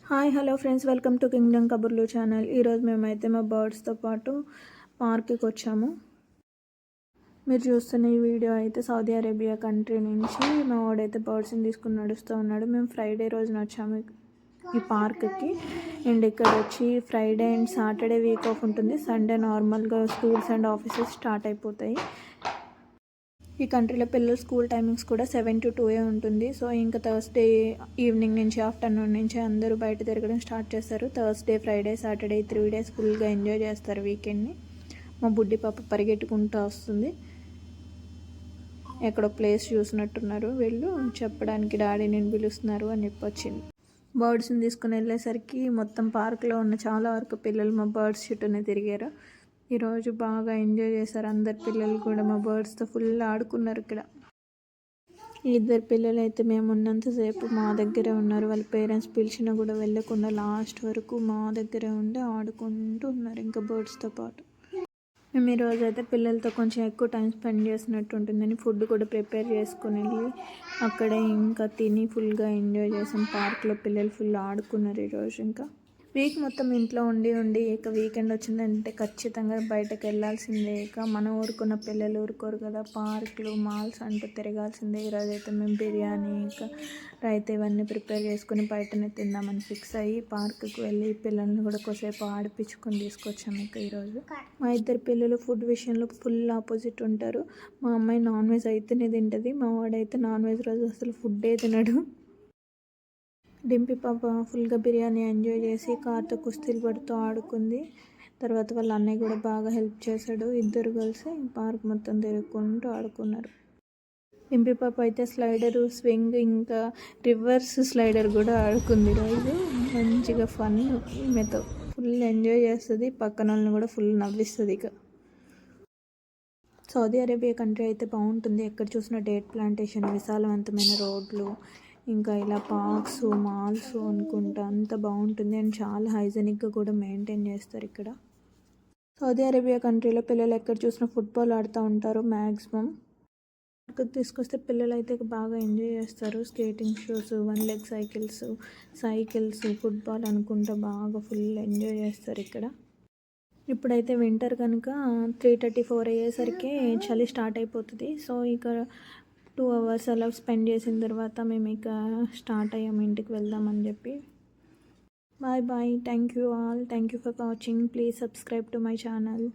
Hi hello friends, welcome to Kingdom కబుర్లు channel. ఈరోజు మేమైతే మా బర్డ్స్తో పాటు పార్క్కి వచ్చాము. మీరు చూస్తున్న ఈ వీడియో అయితే సౌదీ అరేబియా కంట్రీ నుంచి మా వాడైతే బర్డ్స్ని తీసుకుని నడుస్తూ ఉన్నాడు. మేము ఫ్రైడే రోజున వచ్చాము ఈ పార్క్కి. అండ్ ఇక్కడ వచ్చి Friday and Saturday week off ఉంటుంది. సండే నార్మల్గా స్కూల్స్ అండ్ ఆఫీసెస్ స్టార్ట్ అయిపోతాయి. ఈ కంట్రీలో పిల్లల స్కూల్ టైమింగ్స్ కూడా 7 to 2 ఉంటుంది. సో ఇంకా థర్స్డే ఈవినింగ్ నుంచి ఆఫ్టర్నూన్ నుంచి అందరూ బయట తిరగడం స్టార్ట్ చేస్తారు. థర్స్డే, ఫ్రైడే, సాటర్డే 3 days ఫుల్గా ఎంజాయ్ చేస్తారు వీకెండ్ని. మా బుడ్డి పాప పరిగెట్టుకుంటూ వస్తుంది. ఎక్కడో ప్లేస్ చూసినట్టున్నారు వీళ్ళు, చెప్పడానికి డాడీ నేను పిలుస్తున్నారు అని చెప్పి వచ్చింది. బర్డ్స్ని తీసుకుని వెళ్ళేసరికి మొత్తం పార్క్లో ఉన్న చాలా వరకు పిల్లలు మా బర్డ్స్ చుట్టూనే తిరిగారు. ఈరోజు బాగా ఎంజాయ్ చేశారు అందరు పిల్లలు కూడా. మా బర్డ్స్తో ఫుల్ ఆడుకున్నారు ఇక్కడ. ఇద్దరు పిల్లలు అయితే మేము ఉన్నంతసేపు మా దగ్గరే ఉన్నారు. వాళ్ళ పేరెంట్స్ పిలిచినా కూడా వెళ్ళకుండా లాస్ట్ వరకు మా దగ్గరే ఉండి ఆడుకుంటూ ఉన్నారు ఇంకా బర్డ్స్తో పాటు. మేము ఈరోజు అయితే పిల్లలతో కొంచెం ఎక్కువ టైం స్పెండ్ చేసినట్టు ఉంటుందని ఫుడ్ కూడా ప్రిపేర్ చేసుకుని వెళ్ళి అక్కడే ఇంకా తిని ఫుల్గా ఎంజాయ్ చేసాం. పార్క్లో పిల్లలు ఫుల్ ఆడుకున్నారు ఈరోజు. ఇంకా వీక్ మొత్తం ఇంట్లో ఉండి ఇక వీకెండ్ వచ్చిందంటే ఖచ్చితంగా బయటకు వెళ్ళాల్సిందే. ఇక మనం ఊరుకున్న పిల్లలు ఊరుకోరు కదా, పార్కులు మాల్స్ అంటూ తిరగాల్సిందే. ఈరోజు అయితే మేము బిర్యానీ ఇంకా రైతా ఇవన్నీ ప్రిపేర్ చేసుకుని బయటనే తిందామని ఫిక్స్ అయ్యి పార్కుకి వెళ్ళి పిల్లల్ని కూడా కొద్దిసేపు ఆడిపించుకొని తీసుకొచ్చాము. ఇక ఈరోజు మా ఇద్దరు పిల్లలు ఫుడ్ విషయంలో ఫుల్ ఆపోజిట్ ఉంటారు. మా అమ్మాయి నాన్ వెజ్ అయితేనే తింటుంది, మా వాడైతే నాన్ వెజ్ రోజు అసలు ఫుడ్డే తినడు. డింపి పాప ఫుల్గా బిర్యానీ ఎంజాయ్ చేసి కార్తో కుస్తీలు పడుతూ ఆడుకుంది. తర్వాత వాళ్ళ అన్నయ్య కూడా బాగా హెల్ప్ చేశాడు. ఇద్దరు కలిసి పార్క్ మొత్తం తిరుగుకుంటూ ఆడుకున్నారు. డింపి పాప అయితే స్లైడరు, స్వింగ్ ఇంకా రివర్స్ స్లైడర్ కూడా ఆడుకుంది. రోజు మంచిగా ఫన్ ఈమెతో ఫుల్ ఎంజాయ్ చేస్తుంది. పక్కన వాళ్ళని కూడా ఫుల్ నవ్విస్తుంది. ఇక సౌదీ అరేబియా కంట్రీ అయితే బాగుంటుంది. ఎక్కడ చూసిన డేట్ ప్లాంటేషన్, విశాలవంతమైన రోడ్లు, ఇంకా ఇలా పార్క్స్, మాల్స్ అనుకుంటా అంత బాగుంటుంది. అండ్ చాలా హైజెనిక్గా కూడా మెయింటైన్ చేస్తారు ఇక్కడ. సౌదీ అరేబియా కంట్రీలో పిల్లలు ఎక్కడ చూసినా ఫుట్బాల్ ఆడుతూ ఉంటారు మ్యాక్సిమం. అక్కడికి తీసుకొస్తే పిల్లలు అయితే బాగా ఎంజాయ్ చేస్తారు. Skating shoes, 1 leg cycles, football అనుకుంటా బాగా ఫుల్ ఎంజాయ్ చేస్తారు ఇక్కడ. ఇప్పుడైతే వింటర్ కనుక 3:34 అయ్యేసరికి చలి స్టార్ట్ అయిపోతుంది. సో ఇక 2 hours అలా స్పెండ్ చేసిన తర్వాత మేము ఇక స్టార్ట్ అయ్యాము ఇంటికి వెళ్దామని చెప్పి. Bye thank you all, thank you for watching. Please subscribe to my channel.